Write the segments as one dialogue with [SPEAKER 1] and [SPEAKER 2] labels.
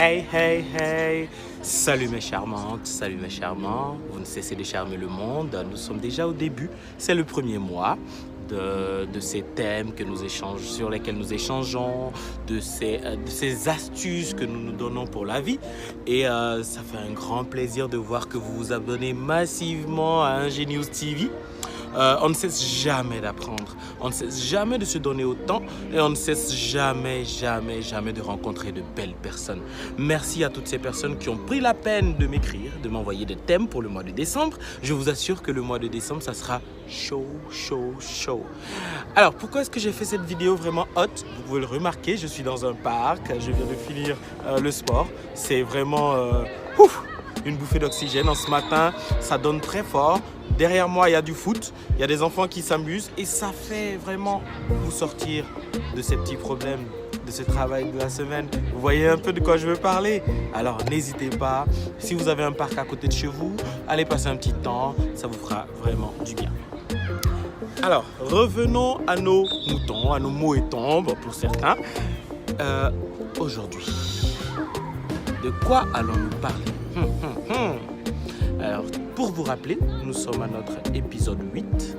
[SPEAKER 1] Hey, hey, hey! Salut mes charmantes, salut mes charmants. Vous ne cessez de charmer le monde. Nous sommes déjà au début. C'est le premier mois de ces thèmes que nous échangeons, sur lesquels nous échangeons, de ces astuces que nous nous donnons pour la vie. Et ça fait un grand plaisir de voir que vous vous abonnez massivement à Ingenious TV. On ne cesse jamais d'apprendre, on ne cesse jamais de se donner autant et on ne cesse jamais de rencontrer de belles personnes. Merci à toutes ces personnes qui ont pris la peine de m'écrire, de m'envoyer des thèmes pour le mois de décembre. Je vous assure que le mois de décembre, ça sera chaud. Alors, pourquoi est-ce que j'ai fait cette vidéo vraiment hot? Vous pouvez le remarquer, je suis dans un parc, je viens de finir le sport. C'est vraiment une bouffée d'oxygène. En ce matin, ça donne très fort. Derrière moi, il y a du foot, il y a des enfants qui s'amusent et ça fait vraiment vous sortir de ces petits problèmes, de ce travail de la semaine. Vous voyez un peu de quoi je veux parler? Alors n'hésitez pas, si vous avez un parc à côté de chez vous, allez passer un petit temps, ça vous fera vraiment du bien. Alors, revenons à nos moutons, à nos moutons pour certains. Aujourd'hui, de quoi allons-nous parler? Alors, pour vous rappeler, nous sommes à notre épisode 8.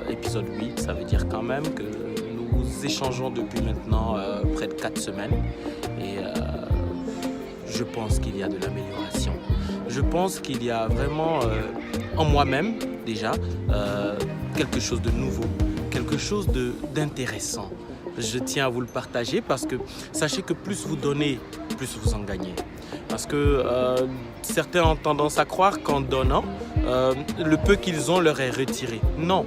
[SPEAKER 1] Épisode 8, ça veut dire quand même que nous échangeons depuis maintenant près de 4 semaines. Et je pense qu'il y a de l'amélioration. Je pense qu'il y a vraiment en moi-même déjà quelque chose de nouveau, quelque chose d'intéressant. Je tiens à vous le partager parce que sachez que plus vous donnez, plus vous en gagnez. Parce que certains ont tendance à croire qu'en donnant, le peu qu'ils ont leur est retiré. Non,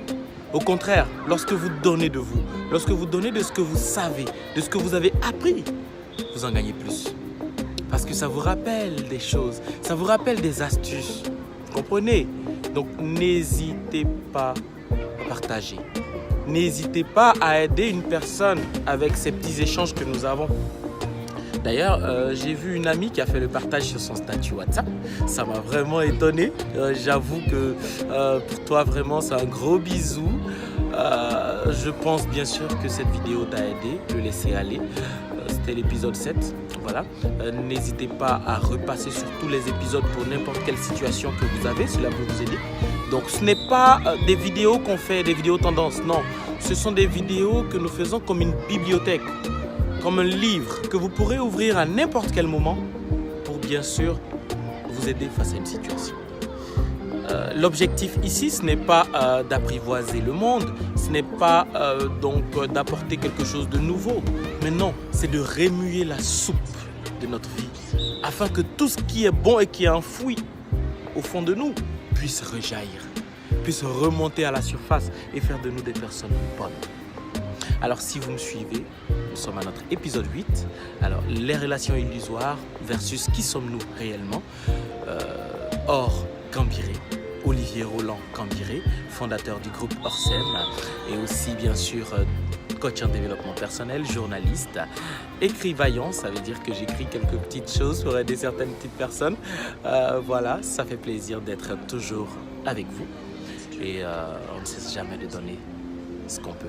[SPEAKER 1] au contraire, lorsque vous donnez de vous, lorsque vous donnez de ce que vous savez, de ce que vous avez appris, vous en gagnez plus. Parce que ça vous rappelle des choses, ça vous rappelle des astuces. Vous comprenez? Donc n'hésitez pas à partager. N'hésitez pas à aider une personne avec ces petits échanges que nous avons. D'ailleurs, j'ai vu une amie qui a fait le partage sur son statut WhatsApp. Ça m'a vraiment étonné. J'avoue que pour toi, vraiment, c'est un gros bisou. Je pense bien sûr que cette vidéo t'a aidé. Le laisser aller. C'était l'épisode 7. Voilà. N'hésitez pas à repasser sur tous les épisodes pour n'importe quelle situation que vous avez. Cela peut vous aider. Donc, ce n'est pas des vidéos qu'on fait, des vidéos tendances. Non, ce sont des vidéos que nous faisons comme une bibliothèque. Comme un livre que vous pourrez ouvrir à n'importe quel moment pour bien sûr vous aider face à une situation. L'objectif ici, ce n'est pas d'apprivoiser le monde, ce n'est pas donc d'apporter quelque chose de nouveau, mais non, c'est de remuer la soupe de notre vie afin que tout ce qui est bon et qui est enfoui au fond de nous puisse rejaillir, puisse remonter à la surface et faire de nous des personnes bonnes. Alors si vous me suivez, nous sommes à notre épisode 8. Alors les relations illusoires versus qui sommes-nous réellement? Or Cambiré, Olivier Roland Cambiré, fondateur du groupe Orsem et aussi bien sûr coach en développement personnel, journaliste, écrivaillant, ça veut dire que j'écris quelques petites choses pour aider certaines petites personnes. Voilà, ça fait plaisir d'être toujours avec vous et on ne cesse jamais de donner ce qu'on peut.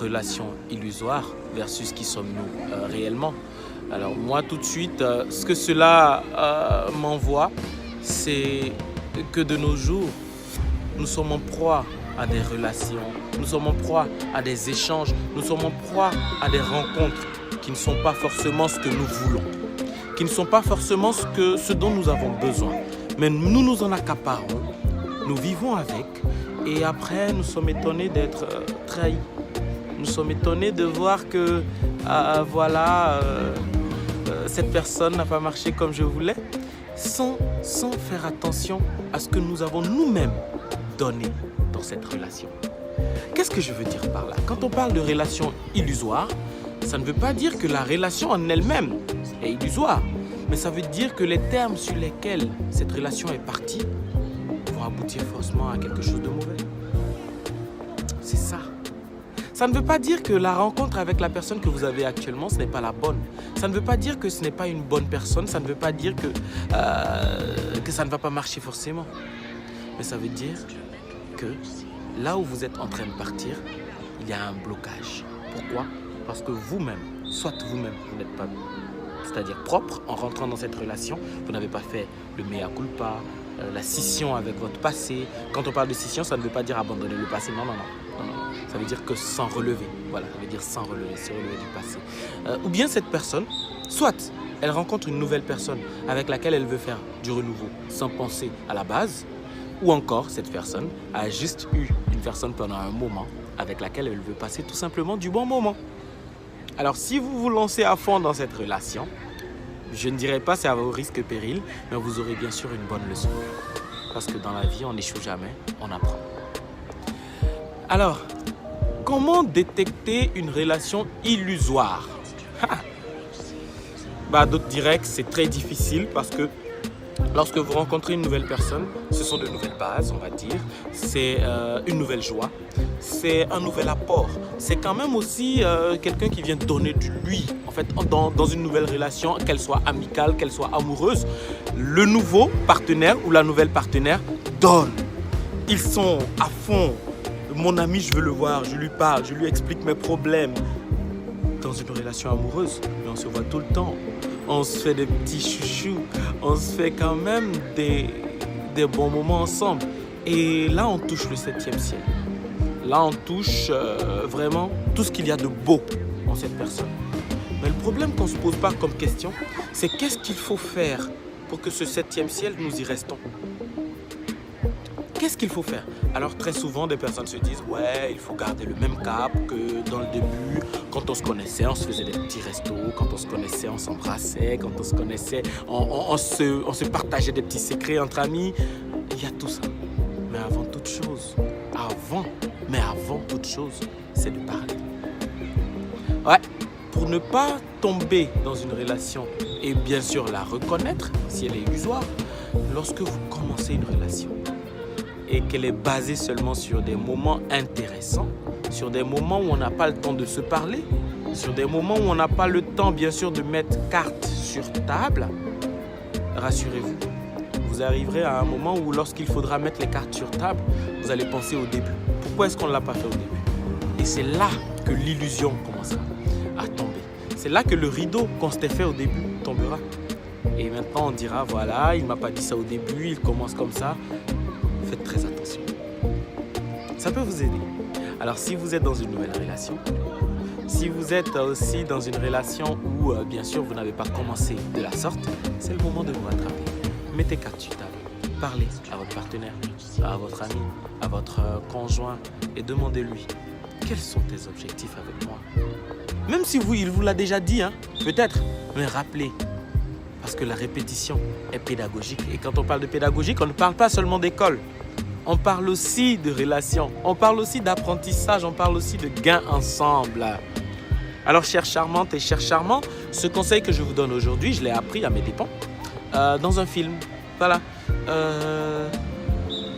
[SPEAKER 1] Relations illusoires versus qui sommes-nous réellement. Alors moi tout de suite, ce que cela m'envoie, c'est que de nos jours, nous sommes en proie à des relations, nous sommes en proie à des échanges, nous sommes en proie à des rencontres qui ne sont pas forcément ce que nous voulons, qui ne sont pas forcément ce dont nous avons besoin. Mais nous nous en accaparons, nous vivons avec et après nous sommes étonnés d'être trahis. Nous sommes étonnés de voir que cette personne n'a pas marché comme je voulais, sans faire attention à ce que nous avons nous-mêmes donné dans cette relation. Qu'est-ce que je veux dire par là? Quand on parle de relation illusoire, ça ne veut pas dire que la relation en elle-même est illusoire, mais ça veut dire que les termes sur lesquels cette relation est partie vont aboutir forcément à quelque chose de mauvais. C'est ça. Ça ne veut pas dire que la rencontre avec la personne que vous avez actuellement, ce n'est pas la bonne. Ça ne veut pas dire que ce n'est pas une bonne personne. Ça ne veut pas dire que ça ne va pas marcher forcément. Mais ça veut dire que là où vous êtes en train de partir, il y a un blocage. Pourquoi? Parce que vous-même, soit vous-même, vous n'êtes pas, c'est-à-dire propre en rentrant dans cette relation, vous n'avez pas fait le mea culpa, la scission avec votre passé. Quand on parle de scission, ça ne veut pas dire abandonner le passé, non. Ça veut dire que s'en relever, voilà, ça veut dire s'en relever, se relever du passé. Ou bien cette personne, soit elle rencontre une nouvelle personne avec laquelle elle veut faire du renouveau sans penser à la base, ou encore cette personne a juste eu une personne pendant un moment avec laquelle elle veut passer tout simplement du bon moment. Alors si vous vous lancez à fond dans cette relation, je ne dirais pas c'est à vos risques et périls, mais vous aurez bien sûr une bonne leçon. Parce que dans la vie, on n'échoue jamais, on apprend. Alors, comment détecter une relation illusoire? D'autres diraient que c'est très difficile parce que lorsque vous rencontrez une nouvelle personne, ce sont de nouvelles bases, on va dire. C'est une nouvelle joie, c'est un nouvel apport. C'est quand même aussi quelqu'un qui vient donner de lui. En fait, dans une nouvelle relation, qu'elle soit amicale, qu'elle soit amoureuse, le nouveau partenaire ou la nouvelle partenaire donne. Ils sont à fond. Mon ami, je veux le voir, je lui parle, je lui explique mes problèmes. Dans une relation amoureuse, mais on se voit tout le temps. On se fait des petits chouchous, on se fait quand même des bons moments ensemble. Et là, on touche le 7e ciel. Là, on touche vraiment tout ce qu'il y a de beau en cette personne. Mais le problème qu'on ne se pose pas comme question, c'est qu'est-ce qu'il faut faire pour que ce 7e ciel, nous y restons? Qu'est-ce qu'il faut faire? Alors très souvent, des personnes se disent « Ouais, il faut garder le même cap que dans le début. Quand on se connaissait, on se faisait des petits restos. Quand on se connaissait, on s'embrassait. Quand on se connaissait, on se partageait des petits secrets entre amis. » Il y a tout ça. Mais avant toute chose, c'est de parler. Ouais, pour ne pas tomber dans une relation et bien sûr la reconnaître si elle est illusoire, lorsque vous commencez une relation, et qu'elle est basée seulement sur des moments intéressants, sur des moments où on n'a pas le temps de se parler, sur des moments où on n'a pas le temps, bien sûr, de mettre carte sur table, rassurez-vous, vous arriverez à un moment où lorsqu'il faudra mettre les cartes sur table, vous allez penser au début. Pourquoi est-ce qu'on ne l'a pas fait au début? Et c'est là que l'illusion commencera à tomber. C'est là que le rideau qu'on s'était fait au début tombera. Et maintenant, on dira, voilà, il ne m'a pas dit ça au début, il commence comme ça. Faites très attention. Ça peut vous aider. Alors, si vous êtes dans une nouvelle relation, si vous êtes aussi dans une relation où, bien sûr, vous n'avez pas commencé de la sorte, c'est le moment de vous rattraper. Mettez carte sur table. Parlez à votre partenaire, à votre ami, à votre conjoint et demandez-lui quels sont tes objectifs avec moi. Même si il vous l'a déjà dit, peut-être, mais rappelez. Parce que la répétition est pédagogique. Et quand on parle de pédagogique, on ne parle pas seulement d'école. On parle aussi de relations. On parle aussi d'apprentissage. On parle aussi de gains ensemble. Alors, chères charmantes et chers charmants, ce conseil que je vous donne aujourd'hui, je l'ai appris à mes dépens dans un film. Voilà.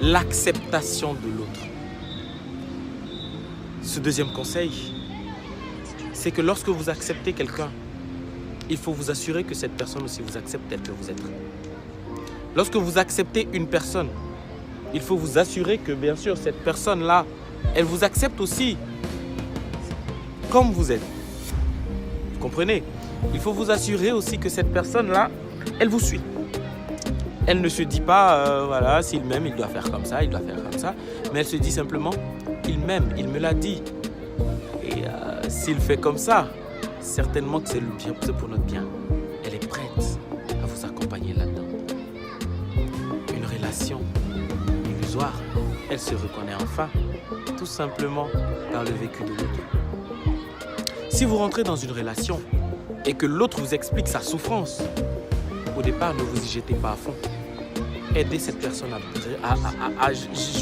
[SPEAKER 1] L'acceptation de l'autre. Ce deuxième conseil, c'est que lorsque vous acceptez quelqu'un, il faut vous assurer que cette personne aussi vous accepte tel que vous êtes. Lorsque vous acceptez une personne, il faut vous assurer que, bien sûr, cette personne-là, elle vous accepte aussi comme vous êtes. Vous comprenez? Il faut vous assurer aussi que cette personne-là, elle vous suit. Elle ne se dit pas, voilà, s'il m'aime, il doit faire comme ça, il doit faire comme ça. Mais elle se dit simplement, il m'aime, il me l'a dit. Et s'il fait comme ça, certainement que c'est pour notre bien. Elle est prête à vous accompagner là-dedans. Une relation illusoire, elle se reconnaît enfin, tout simplement par le vécu de l'autre. Si vous rentrez dans une relation et que l'autre vous explique sa souffrance, au départ, ne vous y jetez pas à fond. Aidez cette personne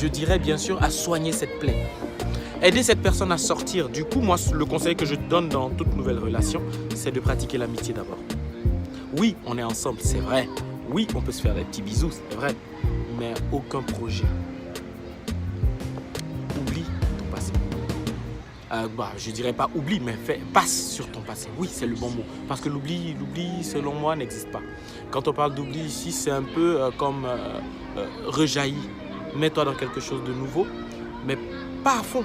[SPEAKER 1] je dirais bien sûr, à soigner cette plaie. Aidez cette personne à sortir. Du coup, moi, le conseil que je donne dans toute nouvelle relation, c'est de pratiquer l'amitié d'abord. Oui, on est ensemble, c'est vrai. Oui, on peut se faire des petits bisous, c'est vrai. Mais aucun projet. Oublie ton passé. Je dirais pas oublie, mais passe sur ton passé. Oui, c'est le bon mot. Parce que l'oubli, selon moi, n'existe pas. Quand on parle d'oubli ici, c'est un peu comme rejaillir. Mets-toi dans quelque chose de nouveau, mais pas à fond.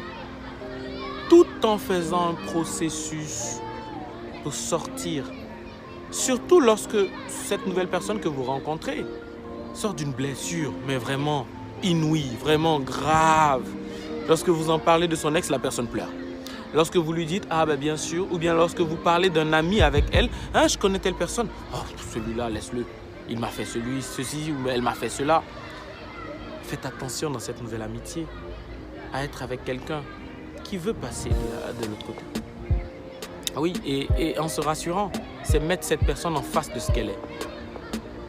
[SPEAKER 1] Tout en faisant un processus pour sortir. Surtout lorsque cette nouvelle personne que vous rencontrez sort d'une blessure, mais vraiment inouïe, vraiment grave. Lorsque vous en parlez de son ex, la personne pleure. Lorsque vous lui dites, ah ben bien sûr, ou bien lorsque vous parlez d'un ami avec elle, hein, je connais telle personne, oh celui-là, laisse-le, il m'a fait ceci, ou elle m'a fait cela. Faites attention dans cette nouvelle amitié à être avec quelqu'un qui veut passer de l'autre côté. Oui, et en se rassurant, c'est mettre cette personne en face de ce qu'elle est.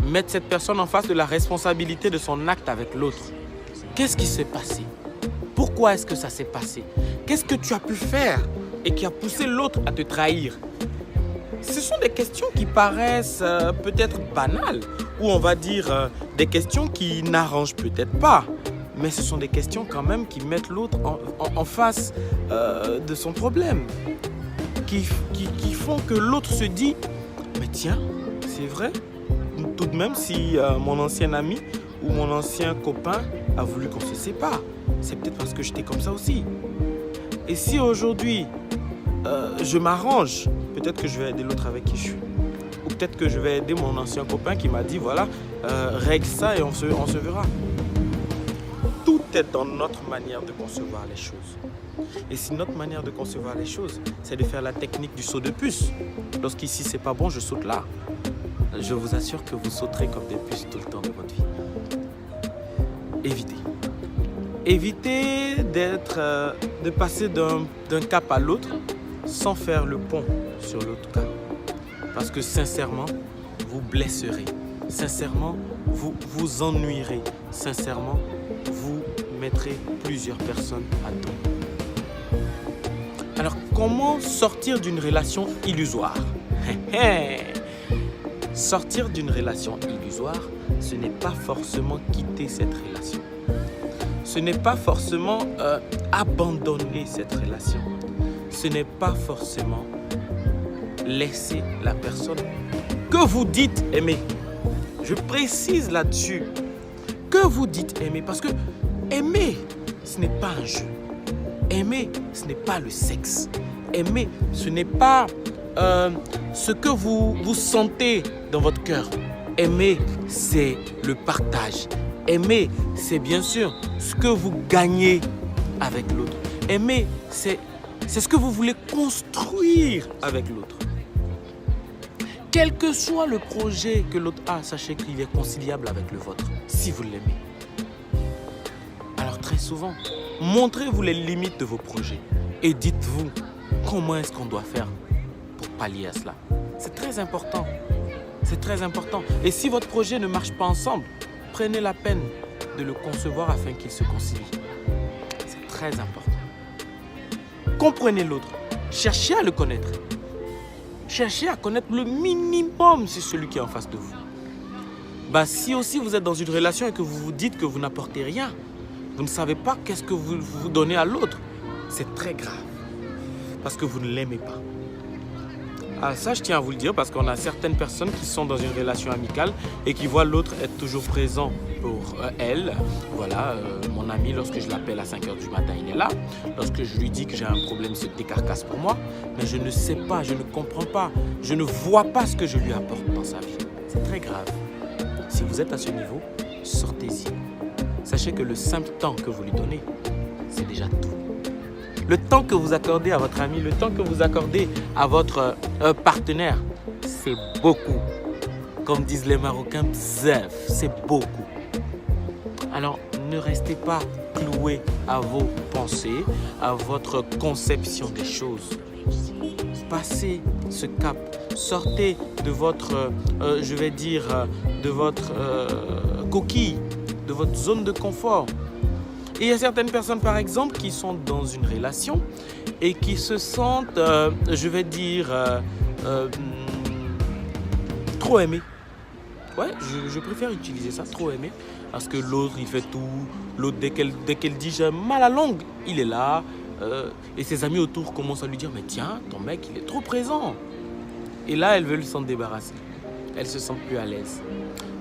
[SPEAKER 1] Mettre cette personne en face de la responsabilité de son acte avec l'autre. Qu'est-ce qui s'est passé? Pourquoi est-ce que ça s'est passé? Qu'est-ce que tu as pu faire et qui a poussé l'autre à te trahir? Ce sont des questions qui paraissent peut-être banales, ou on va dire des questions qui n'arrangent peut-être pas. Mais ce sont des questions quand même qui mettent l'autre en face de son problème. Qui font que l'autre se dit, mais tiens, c'est vrai. Tout de même, si mon ancien ami ou mon ancien copain a voulu qu'on se sépare, c'est peut-être parce que j'étais comme ça aussi. Et si aujourd'hui, je m'arrange, peut-être que je vais aider l'autre avec qui je suis. Ou peut-être que je vais aider mon ancien copain qui m'a dit, voilà, règle ça et on se verra. Tout est dans notre manière de concevoir les choses. Et si notre manière de concevoir les choses, c'est de faire la technique du saut de puce, lorsqu'ici c'est pas bon, je saute là. Je vous assure que vous sauterez comme des puces tout le temps de votre vie. Évitez. Évitez de passer d'un cap à l'autre sans faire le pont sur l'autre cap. Parce que sincèrement, vous blesserez. Sincèrement, vous vous ennuierez. Sincèrement, vous mettrez plusieurs personnes à dos. Alors, comment sortir d'une relation illusoire? Sortir d'une relation illusoire, ce n'est pas forcément quitter cette relation. Ce n'est pas forcément abandonner cette relation. Ce n'est pas forcément laisser la personne que vous dites aimer. Je précise là-dessus. Que vous dites aimer. Parce que aimer, ce n'est pas un jeu. Aimer, ce n'est pas le sexe. Aimer, ce n'est pas ce que vous sentez dans votre cœur. Aimer, c'est le partage. Aimer, c'est bien sûr ce que vous gagnez avec l'autre. Aimer, c'est ce que vous voulez construire avec l'autre. Quel que soit le projet que l'autre a, sachez qu'il est conciliable avec le vôtre, si vous l'aimez. Alors très souvent, montrez-vous les limites de vos projets et dites-vous comment est-ce qu'on doit faire pour pallier à cela. C'est très important. C'est très important. Et si votre projet ne marche pas ensemble, prenez la peine de le concevoir afin qu'il se concilie. C'est très important. Comprenez l'autre. Cherchez à le connaître. Cherchez à connaître le minimum sur celui qui est en face de vous. Si aussi vous êtes dans une relation et que vous vous dites que vous n'apportez rien, vous ne savez pas qu'est-ce que vous donnez à l'autre, c'est très grave. Parce que vous ne l'aimez pas. Ah, ça, je tiens à vous le dire parce qu'on a certaines personnes qui sont dans une relation amicale et qui voient l'autre être toujours présent pour elle. Voilà, mon ami, lorsque je l'appelle à 5h du matin, il est là. Lorsque je lui dis que j'ai un problème, il se décarcasse pour moi. Mais je ne sais pas, je ne comprends pas, je ne vois pas ce que je lui apporte dans sa vie. C'est très grave. Si vous êtes à ce niveau, sortez-y. Sachez que le simple temps que vous lui donnez, c'est déjà tout. Le temps que vous accordez à votre ami, le temps que vous accordez à votre partenaire, c'est beaucoup. Comme disent les Marocains, bzef, c'est beaucoup. Alors, ne restez pas cloués à vos pensées, à votre conception des choses. Passez ce cap. Sortez de votre, de votre coquille, de votre zone de confort. Et il y a certaines personnes, par exemple, qui sont dans une relation et qui se sentent, trop aimées. Ouais, je préfère utiliser ça, trop aimé. Parce que l'autre, il fait tout. L'autre, dès qu'elle dit j'ai mal à la langue, il est là. Et ses amis autour commencent à lui dire, mais tiens, ton mec, il est trop présent. Et là, elles veulent s'en débarrasser. Elles se sentent plus à l'aise.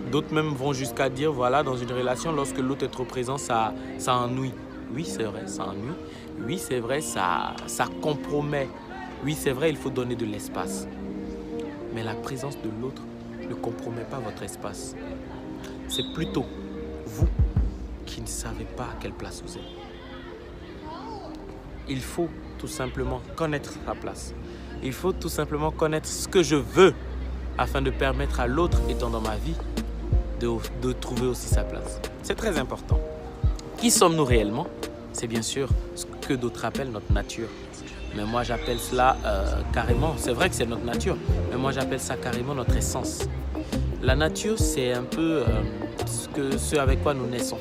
[SPEAKER 1] D'autres même vont jusqu'à dire, voilà, dans une relation, lorsque l'autre est trop présent, ça ennuie. Oui, c'est vrai, ça ennuie. Oui, c'est vrai, ça compromet. Oui, c'est vrai, il faut donner de l'espace. mais la présence de l'autre ne compromet pas votre espace. C'est plutôt vous qui ne savez pas à quelle place vous êtes. Il faut tout simplement connaître sa place. Il faut tout simplement connaître ce que je veux afin de permettre à l'autre étant dans ma vie de trouver aussi sa place. C'est très important. Qui sommes-nous réellement? C'est bien sûr ce que d'autres appellent notre nature. Mais moi j'appelle cela carrément, c'est vrai que c'est notre nature, mais moi j'appelle ça carrément notre essence. La nature, c'est un peu ce avec quoi nous naissons.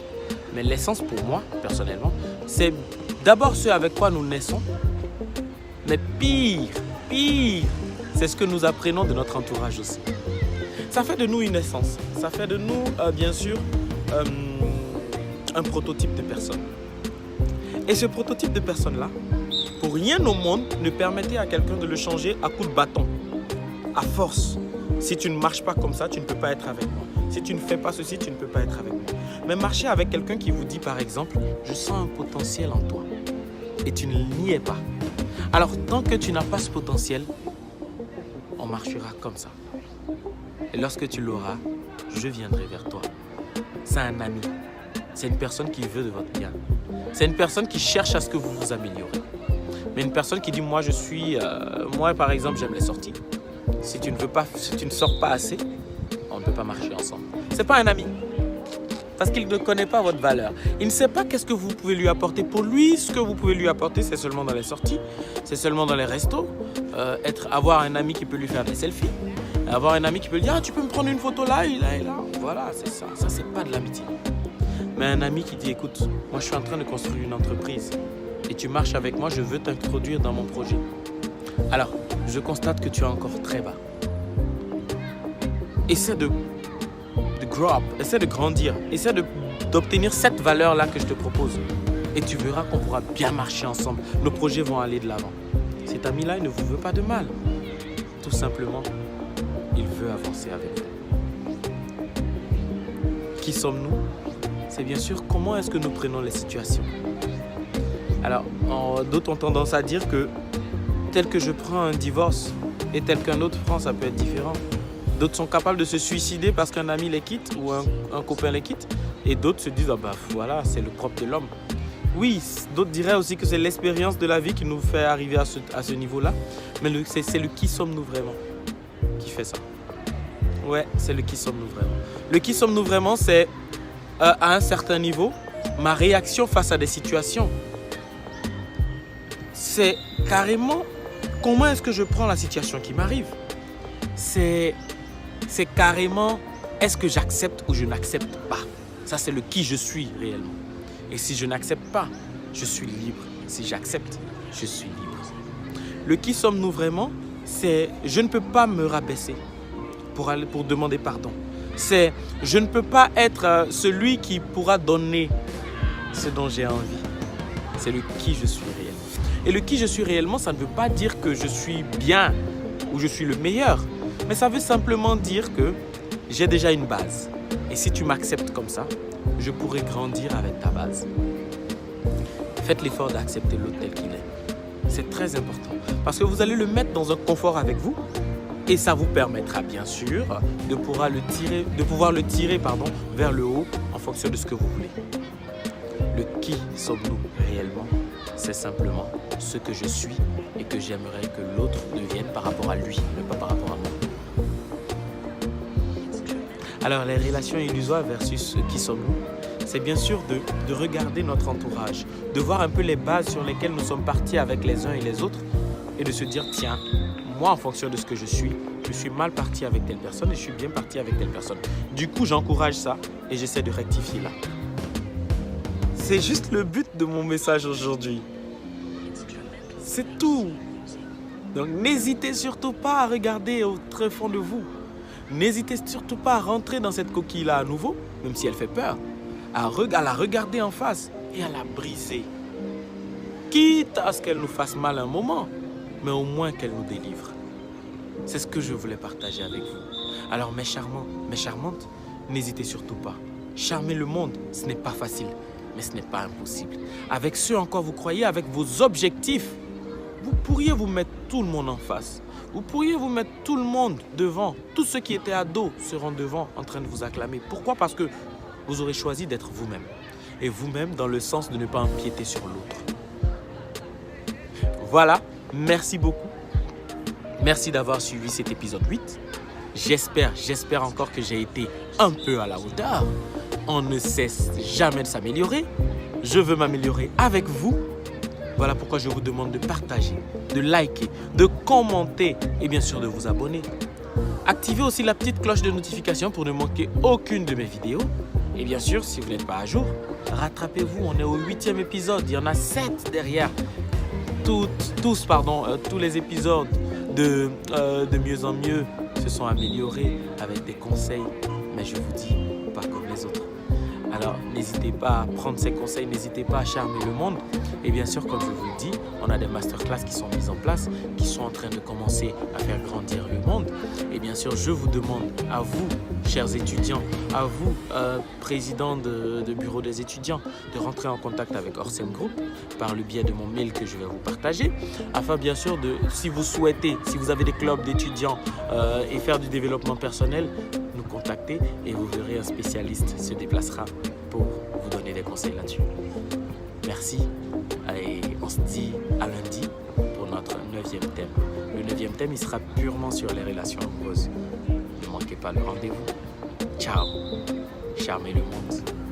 [SPEAKER 1] Mais l'essence pour moi, personnellement, c'est d'abord ce avec quoi nous naissons. Mais pire, c'est ce que nous apprenons de notre entourage aussi. Ça fait de nous une essence. Ça fait de nous, bien sûr, un prototype de personne. Et ce prototype de personne-là, pour rien au monde, ne permettait à quelqu'un de le changer à coups de bâton. À force. Si tu ne marches pas comme ça, tu ne peux pas être avec moi. Si tu ne fais pas ceci, tu ne peux pas être avec moi. Mais marcher avec quelqu'un qui vous dit, par exemple, je sens un potentiel en toi. Et tu ne n'y es pas. Alors, tant que tu n'as pas ce potentiel, on marchera comme ça. Et lorsque tu l'auras, je viendrai vers toi. C'est un ami. C'est une personne qui veut de votre bien. C'est une personne qui cherche à ce que vous vous améliorez. Mais une personne qui dit, moi, moi, par exemple, j'aime les sorties. Si tu ne sors pas assez, on ne peut pas marcher ensemble. Ce n'est pas un ami. Parce qu'il ne connaît pas votre valeur. Il ne sait pas qu'est-ce que vous pouvez lui apporter. Pour lui, ce que vous pouvez lui apporter, c'est seulement dans les sorties, c'est seulement dans les restos. Avoir un ami qui peut lui faire des selfies. Avoir un ami qui peut lui dire, ah, tu peux me prendre une photo là et là et là. Voilà, c'est ça. Ça, c'est pas de l'amitié. Mais un ami qui dit, écoute, moi, je suis en train de construire une entreprise. Et tu marches avec moi, je veux t'introduire dans mon projet. Alors, je constate que tu es encore très bas. Essaie de grow up, essaie de grandir, essaie d'obtenir cette valeur-là que je te propose. Et tu verras qu'on pourra bien marcher ensemble. Nos projets vont aller de l'avant. Cet ami-là, il ne vous veut pas de mal. Tout simplement, il veut avancer avec vous. Qui sommes-nous? C'est bien sûr comment est-ce que nous prenons les situations. Alors, d'autres ont tendance à dire que tel que je prends un divorce et tel qu'un autre prend, ça peut être différent. D'autres sont capables de se suicider parce qu'un ami les quitte ou un copain les quitte. Et d'autres se disent, ah bah voilà, c'est le propre de l'homme. Oui, d'autres diraient aussi que c'est l'expérience de la vie qui nous fait arriver à ce niveau-là. Mais c'est le qui sommes-nous vraiment qui fait ça. Ouais, c'est le qui sommes-nous vraiment. Le qui sommes-nous vraiment, c'est à un certain niveau, ma réaction face à des situations. C'est carrément comment est-ce que je prends la situation qui m'arrive. C'est carrément est-ce que j'accepte ou je n'accepte pas. Ça, c'est le qui je suis réellement. Et si je n'accepte pas, je suis libre. Si j'accepte, je suis libre. Le qui sommes-nous vraiment, c'est je ne peux pas me rabaisser pour demander pardon. C'est je ne peux pas être celui qui pourra donner ce dont j'ai envie. C'est le qui je suis réellement. Et le qui je suis réellement, ça ne veut pas dire que je suis bien ou je suis le meilleur. Mais ça veut simplement dire que j'ai déjà une base. Et si tu m'acceptes comme ça, je pourrai grandir avec ta base. Faites l'effort d'accepter l'autre tel qu'il est. C'est très important. Parce que vous allez le mettre dans un confort avec vous. Et ça vous permettra bien sûr de pouvoir le tirer vers le haut en fonction de ce que vous voulez. Le qui sommes-nous réellement? C'est simplement ce que je suis et que j'aimerais que l'autre devienne par rapport à lui, mais pas par rapport à moi. Alors, les relations illusoires versus qui sommes-nous, c'est bien sûr de regarder notre entourage, de voir un peu les bases sur lesquelles nous sommes partis avec les uns et les autres et de se dire, tiens, moi, en fonction de ce que je suis mal parti avec telle personne et je suis bien parti avec telle personne. Du coup, j'encourage ça et j'essaie de rectifier là. C'est juste le but de mon message aujourd'hui. C'est tout. Donc, n'hésitez surtout pas à regarder au très fond de vous. N'hésitez surtout pas à rentrer dans cette coquille-là à nouveau, même si elle fait peur, à la regarder en face et à la briser. Quitte à ce qu'elle nous fasse mal un moment, mais au moins qu'elle nous délivre. C'est ce que je voulais partager avec vous. Alors mes charmants, mes charmantes, n'hésitez surtout pas. Charmer le monde, ce n'est pas facile, mais ce n'est pas impossible. Avec ce en quoi vous croyez, avec vos objectifs, vous pourriez vous mettre tout le monde en face. Vous pourriez vous mettre tout le monde devant. Tous ceux qui étaient à dos seront devant en train de vous acclamer. Pourquoi? Parce que vous aurez choisi d'être vous-même. Et vous-même dans le sens de ne pas empiéter sur l'autre. Voilà, merci beaucoup. Merci d'avoir suivi cet épisode 8. J'espère encore que j'ai été un peu à la hauteur. On ne cesse jamais de s'améliorer. Je veux m'améliorer avec vous. Voilà pourquoi je vous demande de partager, de liker, de commenter et bien sûr de vous abonner. Activez aussi la petite cloche de notification pour ne manquer aucune de mes vidéos. Et bien sûr, si vous n'êtes pas à jour, rattrapez-vous. On est au 8e épisode. Il y en a 7 derrière. Tous les épisodes de mieux en mieux se sont améliorés avec des conseils. Mais je vous dis, pas comme les autres. Alors, n'hésitez pas à prendre ces conseils, n'hésitez pas à charmer le monde. Et bien sûr, comme je vous le dis, on a des masterclass qui sont mises en place, qui sont en train de commencer à faire grandir le monde. Et bien sûr, je vous demande à vous, chers étudiants, à vous, président de bureau des étudiants, de rentrer en contact avec Orsem Group par le biais de mon mail que je vais vous partager. Afin, bien sûr, si vous souhaitez, si vous avez des clubs d'étudiants et faire du développement personnel, nous contacter et vous verrez un spécialiste se déplacera pour vous donner des conseils là-dessus. Merci et on se dit à lundi pour notre 9e thème. Le 9e thème, il sera purement sur les relations amoureuses. Ne manquez pas le rendez-vous. Ciao. Charmez le monde.